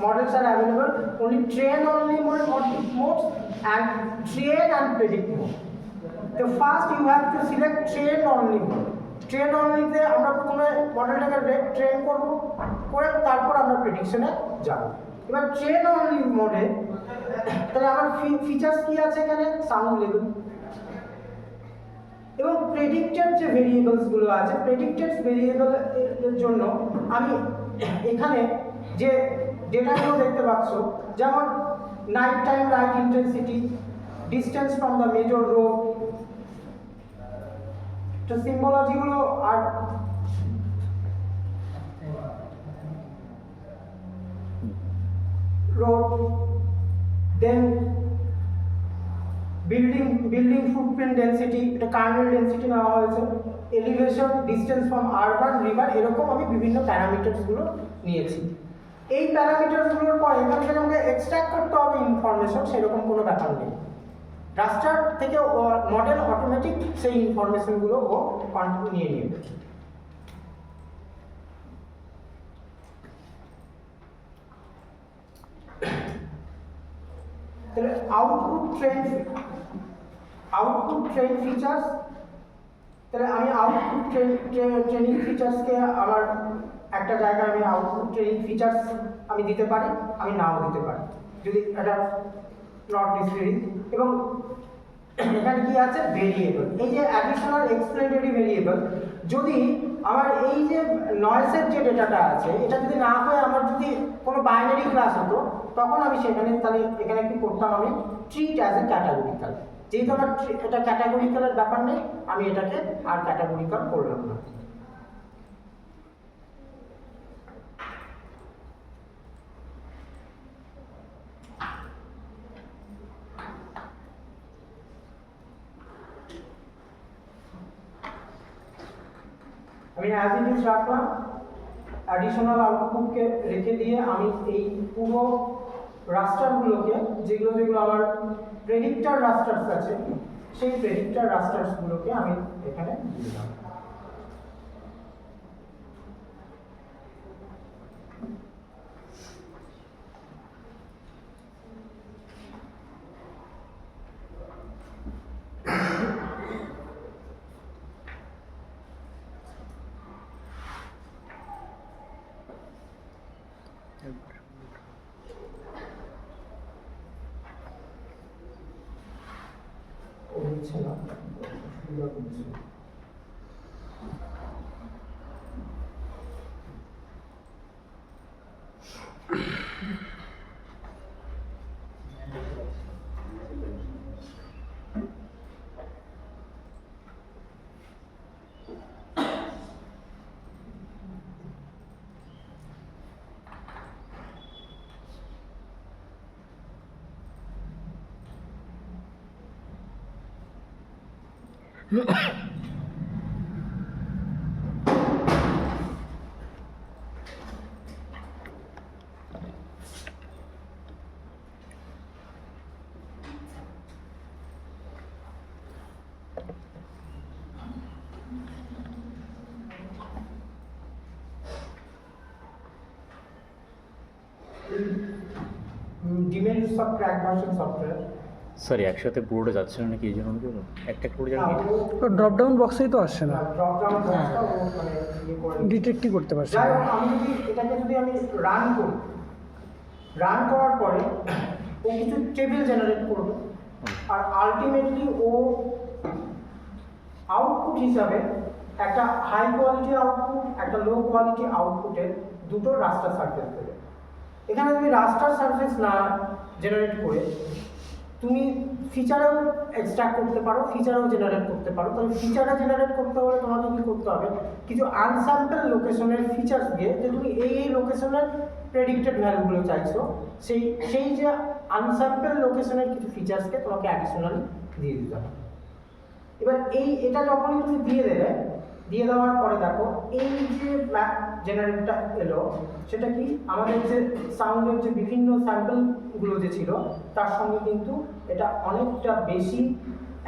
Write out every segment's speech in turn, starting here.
models are available, only train only modes and train and predict mode. The first you have to select train only mode. Train অনলিতে আমরা প্রথমে মডেলটাকে train করব, করে তারপর আমরা প্রেডিকশনে যাব। এবার ট্রেন অনলি মোডে তাহলে আমার ফিচার্স কি আছে এখানে, সাউন্ড লেভেল এবং প্রেডিক্টেড যে ভেরিয়েবলসগুলো আছে, প্রেডিক্টেড ভেরিয়েবলের জন্য আমি এখানে যে ডেটাগুলো দেখতে পাচ্ছ, যেমন night time light intensity, distance from the major road, তো সিম্বলজিগুলো আর রোড, দেন বিল্ডিং ফুটপ্রিন্ট ডেন্সিটি, এটা কার্নেল ডেন্সিটি নেওয়া হয়েছে, elevation, distance from urban river, এরকম আমি বিভিন্ন প্যারামিটারসগুলো নিয়েছি। এই প্যারামিটারসগুলোর পর এখান থেকে আমাকে এক্সট্রাক্ট করতে হবে ইনফরমেশন, সেরকম কোনো ব্যাপার নেই। রাস্টার থেকে মডেল অটোমেটিক সেই ইনফরমেশনগুলো ও কন্টিনিউ নিয়ে নেবে। তাহলে আউটপুট ট্রেন ফিচার্স, তাহলে আমি আউটপুট ট্রেনিং ফিচার্সকে আমার একটা জায়গায় আমি আউটপুট ট্রেনিং ফিচার্স আমি দিতে পারি, আমি নাও দিতে পারি যদি এটা নট ডিসপ্লেড। এবং এখানে কি আছে, ভেরিয়েবল, এই যে অ্যাডিশনাল এক্সপ্লেনেটরি ভেরিয়েবল, যদি আমার এই যে নয়েসের যে ডেটাটা আছে এটা যদি না হয়, আমার যদি কোনো বাইনারি ক্লাস হতো, তখন আমি সেখানে তাহলে এখানে কি করতাম, আমি ট্রিট অ্যাজ এ ক্যাটাগরিক্যাল। যেহেতু আমার এটা ক্যাটাগরিক্যালের ব্যাপার নেই, আমি এটাকে আর ক্যাটাগরিক্যাল করলাম না। আমি অ্যাজ ইট ইজ রাখলাম, অ্যাডিশনাল আউটপুটকে রেখে দিয়ে আমি এই পুরো রাস্টারগুলোকে, যেগুলো আমার প্রেডিক্টর রাস্টার্স আছে, সেই প্রেডিক্টর রাস্টার্সগুলোকে আমি এখানে দিলাম। Diemen's of crack version software, sorry একসাথে বোর্ডে যাচ্ছে না নাকি, এই জন্য একটা করে যাবে, ড্রপ ডাউন বক্সেই তো আসছে না, ড্রপ ডাউন বক্সটা ও মানে ইয়ে করে ডিটেক্টই করতে পারছে যাই না। হোক, আমি যদি এটাকে যদি আমি রান করি, রান করার পরে ও কিছু টেবিল জেনারেট করবে, আর আলটিমেটলি ও আউটপুট হিসাবে একটা হাই কোয়ালিটি আউটপুট, একটা লো কোয়ালিটি আউটপুটের দুটো রাস্টার সারফেস দেবে। এখানে তুমি রাস্টার সারফেস না জেনারেট করে তুমি ফিচারও এক্সট্রাক্ট করতে পারো, ফিচারও জেনারেট করতে পারো। তবে ফিচারটা জেনারেট করতে হলে তোমাকে কী করতে হবে, কিছু আনস্যাম্পল লোকেশনের ফিচার্স দিয়ে, যে তুমি এই লোকেশনের প্রেডিক্টেড ভ্যালুগুলো চাইছো, সেই যে আনস্যাম্পল লোকেশনের কিছু ফিচার্সকে তোমাকে অ্যাডিশনালি দিয়ে দিতে হবে। এবার এটা যখনই তুমি দিয়ে দেবে, দিয়ে দেওয়ার পরে দেখো এই যে ম্যাপ জেনারেটটা এলো, সেটা কি আমাদের যে সাউন্ডের যে বিভিন্ন স্যাম্পলগুলো যে ছিল তার সঙ্গে কিন্তু এটা অনেকটা বেশি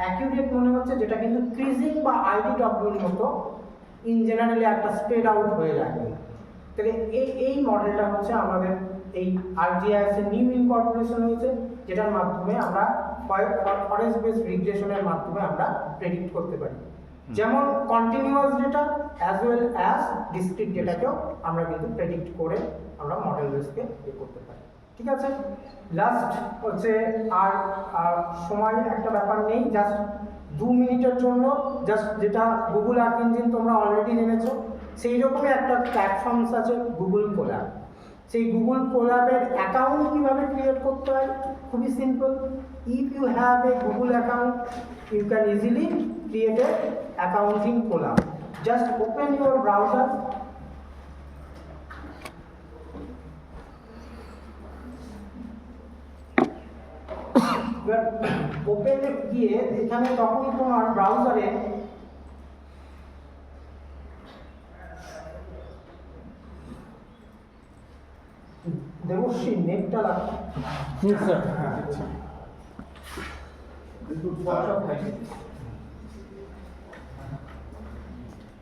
অ্যাকিউরেট মনে হচ্ছে, যেটা কিন্তু ক্রিজিং বা আইডিডব্লিউর মতো ইন জেনারেলি একটা স্প্রেড আউট হয়ে যায়। তাহলে এই মডেলটা হচ্ছে আমাদের এই আরজিআইএস এর নিউ ইনকর্পোরেশন হয়েছে, যেটার মাধ্যমে আমরা ফরেস্ট বেস রিগ্রেশনের মাধ্যমে আমরা প্রেডিক্ট করতে পারি। যেমন continuous data as well as discrete ডেটাকেও আমরা কিন্তু প্রেডিক্ট করে আমরা মডেল বেসকে ইয়ে করতে পারি। ঠিক আছে, লাস্ট হচ্ছে আর সময় একটা ব্যাপার নেই, জাস্ট 2 মিনিটের জন্য জাস্ট যেটা গুগল আর্থ ইঞ্জিন তোমরা অলরেডি জেনেছো, সেই রকমই একটা প্ল্যাটফর্মস আছে গুগল কোল্যাব। সেই গুগল কোল্যাবের অ্যাকাউন্ট কিভাবে ক্রিয়েট করতে হয়, খুবই simple. If you have a Google account, you can easily create a account in Colab. Just open your browser. Open গিয়ে এখানে তখন তোমার ব্রাউজারে দেবশ্রী নেটটা লাগবে।